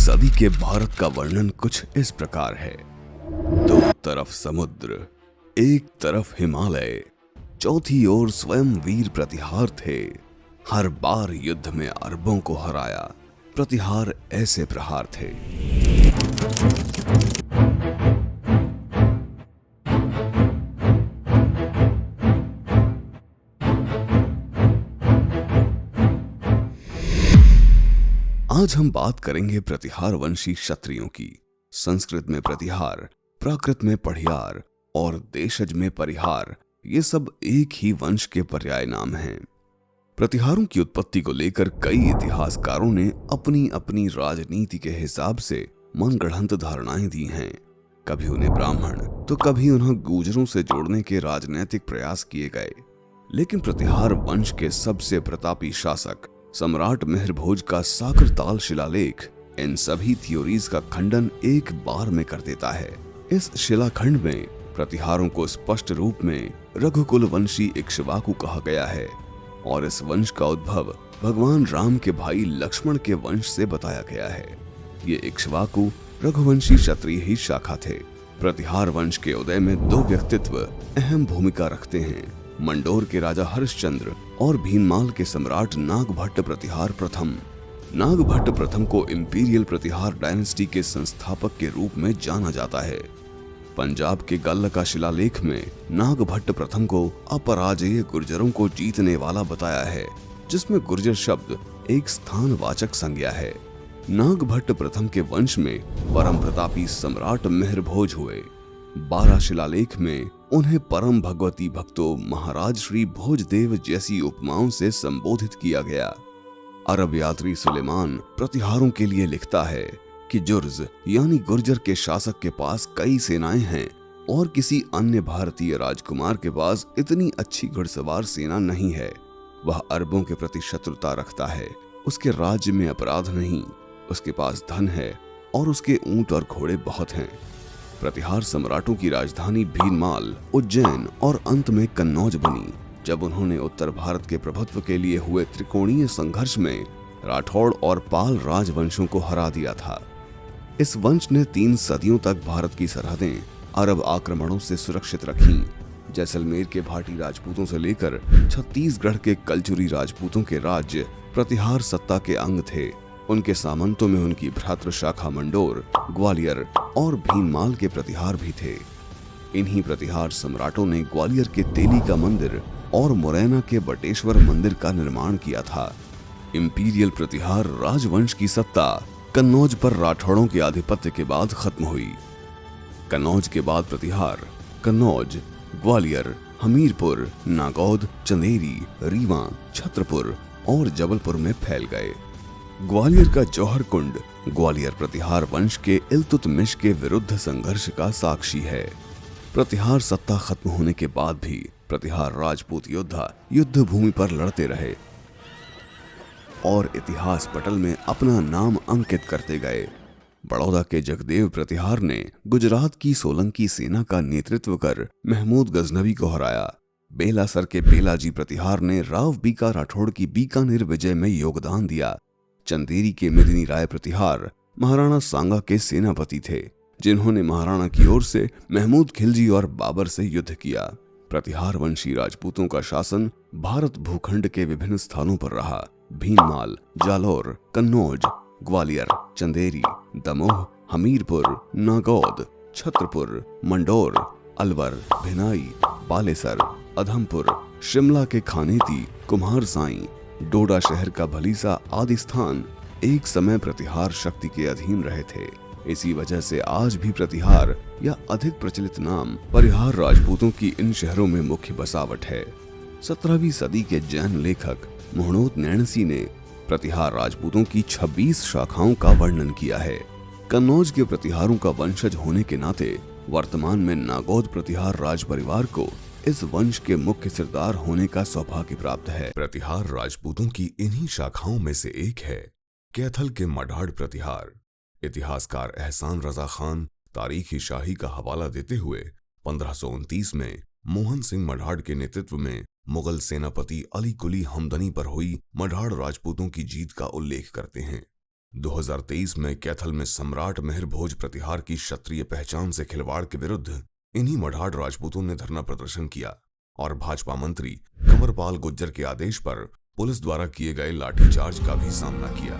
सदी के भारत का वर्णन कुछ इस प्रकार है। दो तरफ समुद्र, एक तरफ हिमालय, चौथी ओर स्वयं वीर प्रतिहार थे। हर बार युद्ध में अरबों को हराया, प्रतिहार ऐसे प्रहार थे। आज हम बात करेंगे प्रतिहार वंशी क्षत्रियों की। संस्कृत में प्रतिहार, प्राकृत में पढ़ियार और देशज में परिहार, ये सब एक ही वंश के पर्याय नाम हैं। प्रतिहारों की उत्पत्ति को लेकर कई इतिहासकारों ने अपनी अपनी राजनीति के हिसाब से मनगढ़ंत धारणाएं दी हैं। कभी उन्हें ब्राह्मण तो कभी उन्हें गुर्जरों से जोड़ने के राजनीतिक प्रयास किए गए। लेकिन प्रतिहार वंश के सबसे प्रतापी शासक सम्राट मिहिर भोज का साकरताल शिलालेख इन सभी थ्योरीज का खंडन एक बार में कर देता है। इस शिलाखंड में प्रतिहारों को स्पष्ट रूप में रघुकुल वंशी इक्ष्वाकु कहा गया है और इस वंश का उद्भव भगवान राम के भाई लक्ष्मण के वंश से बताया गया है। ये इक्ष्वाकु रघुवंशी क्षत्रिय ही शाखा थे। प्रतिहार वंश के उदय में दो व्यक्तित्व अहम भूमिका रखते हैं, मंडोर के राजा हरिश्चंद्र और भीनमाल के सम्राट नागभट्ट प्रतिहार प्रथम। नागभट्ट प्रथम को इंपीरियल प्रतिहार डायनेस्टी के संस्थापक के रूप में जाना जाता है। पंजाब के गल्ल का शिलालेख में नागभट्ट प्रथम को अपराजेय गुर्जरों को जीतने वाला बताया है, जिसमें गुर्जर शब्द एक स्थानवाचक संज्ञा है। नागभट्ट प्रथम के वंश में परम प्रतापी सम्राट मिहिर भोज हुए। 12 शिलालेख में उन्हें परम भगवती भक्तों महाराज श्री भोजदेव जैसी उपमाओं से संबोधित किया गया। अरब यात्री सुलेमान प्रतिहारों के लिए लिखता है कि जुर्ज यानी गुर्जर के शासक के पास कई सेनाएं हैं और किसी अन्य भारतीय राजकुमार के पास इतनी अच्छी घुड़सवार सेना नहीं है। वह अरबों के प्रति शत्रुता रखता है, उसके राज्य में अपराध नहीं, उसके पास धन है और उसके ऊंट और घोड़े बहुत हैं। प्रतिहार सम्राटों की राजधानी भीनमाल, उज्जैन और अंत में कन्नौज बनी जब उन्होंने उत्तर भारत के प्रभुत्व के लिए हुए त्रिकोणीय संघर्ष में राठौड़ और पाल राजवंशों को हरा दिया था। इस वंश ने 3 सदियों तक भारत की सरहदें अरब आक्रमणों से सुरक्षित रखीं। जैसलमेर के भाटी राजपूतों से लेकर छत्तीसगढ़ के कलचुरी राजपूतों के राज्य प्रतिहार सत्ता के अंग थे। उनके सामंतों में उनकी भ्रातृ शाखा मंडोर, ग्वालियर और भीनमाल के प्रतिहार भी थे। इन्हीं प्रतिहार सम्राटों ने ग्वालियर के तेली का मंदिर और मुरैना के बटेश्वर मंदिर का निर्माण किया था। इंपीरियल प्रतिहार राजवंश की सत्ता कन्नौज पर राठौड़ों के आधिपत्य के बाद खत्म हुई। कन्नौज के बाद प्रतिहार कन्नौज, ग्वालियर, हमीरपुर, नागौद, चंदेरी, रीवा, छत्रपुर और जबलपुर में फैल गए। ग्वालियर का जौहर कुंड ग्वालियर प्रतिहार वंश के इल्तुतमिश के विरुद्ध संघर्ष का साक्षी है। प्रतिहार सत्ता खत्म होने के बाद भी प्रतिहार राजपूत योद्धा युद्ध भूमि पर लड़ते रहे और इतिहास पटल में अपना नाम अंकित करते गए। बड़ौदा के जगदेव प्रतिहार ने गुजरात की सोलंकी सेना का नेतृत्व कर महमूद गजनवी को हराया। बेलासर के बेलाजी प्रतिहार ने राव बीका राठौड़ की बीकानेर विजय में योगदान दिया। चंदेरी के मेदिनी राय प्रतिहार महाराणा सांगा के सेनापति थे, जिन्होंने महाराणा की ओर से महमूद खिलजी और बाबर से युद्ध किया। प्रतिहार वंशी राजपूतों का शासन भारत भूखंड के विभिन्न स्थानों पर रहा। भीनमाल, जालौर, कन्नौज, ग्वालियर, चंदेरी, दमोह, हमीरपुर, नागौद, छत्रपुर, मंडोर, अलवर, भिनाई, बालेसर, अधमपुर, शिमला के खानेती, कुम्हार साई, डोडा शहर का भलीसा आदि स्थान एक समय प्रतिहार शक्ति के अधीन रहे थे। इसी वजह से आज भी प्रतिहार या अधिक प्रचलित नाम परिहार राजपूतों की इन शहरों में मुख्य बसावट है। 17वीं सदी के जैन लेखक मोहनोद नैणसी ने प्रतिहार राजपूतों की 26 शाखाओं का वर्णन किया है। कन्नौज के प्रतिहारों का वंशज होने के नाते वर्तमान में नागौद प्रतिहार राज परिवार को इस वंश के मुख्य सरदार होने का सौभाग्य प्राप्त है। प्रतिहार राजपूतों की इन्हीं शाखाओं में से एक है कैथल के मढ़ाड़ प्रतिहार। इतिहासकार एहसान रजा खान तारीखी शाही का हवाला देते हुए 1529 में मोहन सिंह मढ़ाड़ के नेतृत्व में मुगल सेनापति अली कुली हमदनी पर हुई मढ़ाड़ राजपूतों की जीत का उल्लेख करते हैं। 2023 में कैथल में सम्राट मिहिर भोज प्रतिहार की क्षत्रिय पहचान से खिलवाड़ के विरुद्ध इन्हीं मढ़ाड़ राजपूतों ने धरना प्रदर्शन किया और भाजपा मंत्री कंवरपाल गुर्जर के आदेश पर पुलिस द्वारा किए गए लाठीचार्ज का भी सामना किया।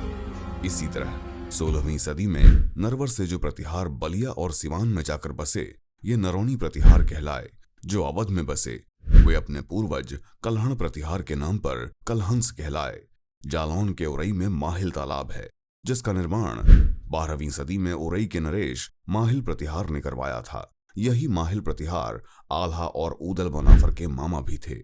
इसी तरह 16वीं सदी में नरवर से जो प्रतिहार बलिया और सिवान में जाकर बसे, ये नरौनी प्रतिहार कहलाए। जो अवध में बसे वे अपने पूर्वज कल्हण प्रतिहार के नाम पर कलहंस कहलाए। जालौन के उरई में माहिल तालाब है, जिसका निर्माण 12वीं सदी में उरई के नरेश माहिल प्रतिहार ने करवाया था। यही माहिल प्रतिहार आल्हा और ऊदल मुनाफर के मामा भी थे।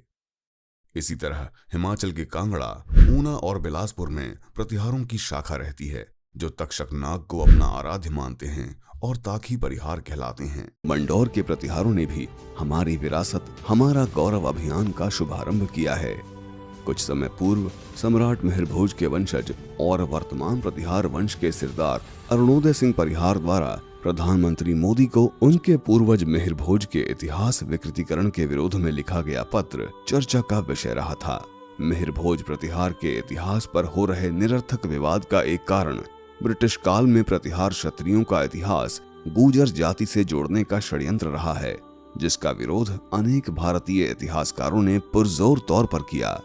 इसी तरह हिमाचल के कांगड़ा, ऊना और बिलासपुर में प्रतिहारों की शाखा रहती है, जो तक्षक नाग को अपना आराध्य मानते हैं और ताखी परिहार कहलाते हैं। मंडौर के प्रतिहारों ने भी हमारी विरासत हमारा गौरव अभियान का शुभारंभ किया है। कुछ समय पूर्व सम्राट मिहिर भोज के वंशज और वर्तमान प्रतिहार वंश के सिरदार अरुणोदय सिंह परिहार द्वारा प्रधानमंत्री मोदी को उनके पूर्वज मिहिर भोज के इतिहास विकृतीकरण के विरोध में लिखा गया पत्र चर्चा का विषय रहा था। मिहिर भोज प्रतिहार के इतिहास पर हो रहे निरर्थक विवाद का एक कारण ब्रिटिश काल में प्रतिहार क्षत्रियों का इतिहास गुर्जर जाति से जोड़ने का षड्यंत्र रहा है, जिसका विरोध अनेक भारतीय इतिहासकारों ने पुरजोर तौर पर किया।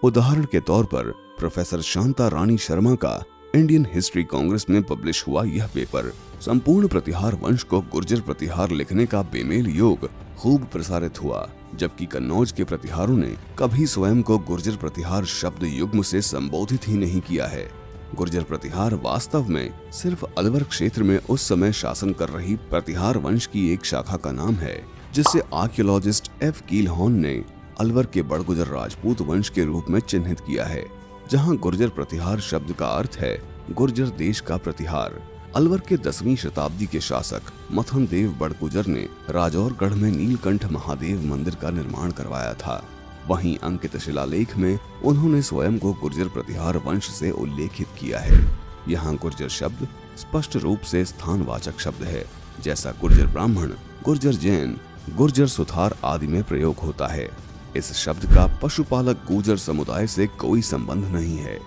उदाहरण के तौर पर प्रोफेसर शांता रानी शर्मा का इंडियन हिस्ट्री कांग्रेस में पब्लिश हुआ यह पेपर संपूर्ण प्रतिहार वंश को गुर्जर प्रतिहार लिखने का बेमेल योग खूब प्रसारित हुआ, जबकि कन्नौज के प्रतिहारों ने कभी स्वयं को गुर्जर प्रतिहार शब्द युग्म से संबोधित ही नहीं किया है। गुर्जर प्रतिहार वास्तव में सिर्फ अलवर क्षेत्र में उस समय शासन कर रही प्रतिहार वंश की एक शाखा का नाम है, जिसे आर्कियोलॉजिस्ट एफ कीलहॉर्न ने अलवर के बड़गुजर राजपूत वंश के रूप में चिन्हित किया है, जहां गुर्जर प्रतिहार शब्द का अर्थ है गुर्जर देश का प्रतिहार। अलवर के 10वीं शताब्दी के शासक मथन देव बड़गुजर ने राजौरगढ़ में नीलकंठ महादेव मंदिर का निर्माण करवाया था। वहीं अंकित शिलालेख में उन्होंने स्वयं को गुर्जर प्रतिहार वंश से उल्लेखित किया है। यहाँ गुर्जर शब्द स्पष्ट रूप से स्थानवाचक शब्द है, जैसा गुर्जर ब्राह्मण, गुर्जर जैन, गुर्जर सुथार आदि में प्रयोग होता है। इस शब्द का पशुपालक गुर्जर समुदाय से कोई संबंध नहीं है।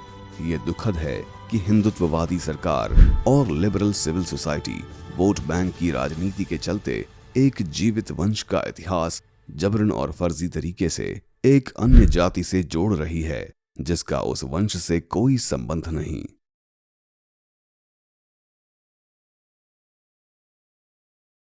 ये दुखद है कि हिंदुत्ववादी सरकार और liberal civil society vote bank की राजनीति के चलते एक जीवित वंश का इतिहास जबरन और फर्जी तरीके से एक अन्य जाति से जोड़ रही है, जिसका उस वंश से कोई संबंध नहीं।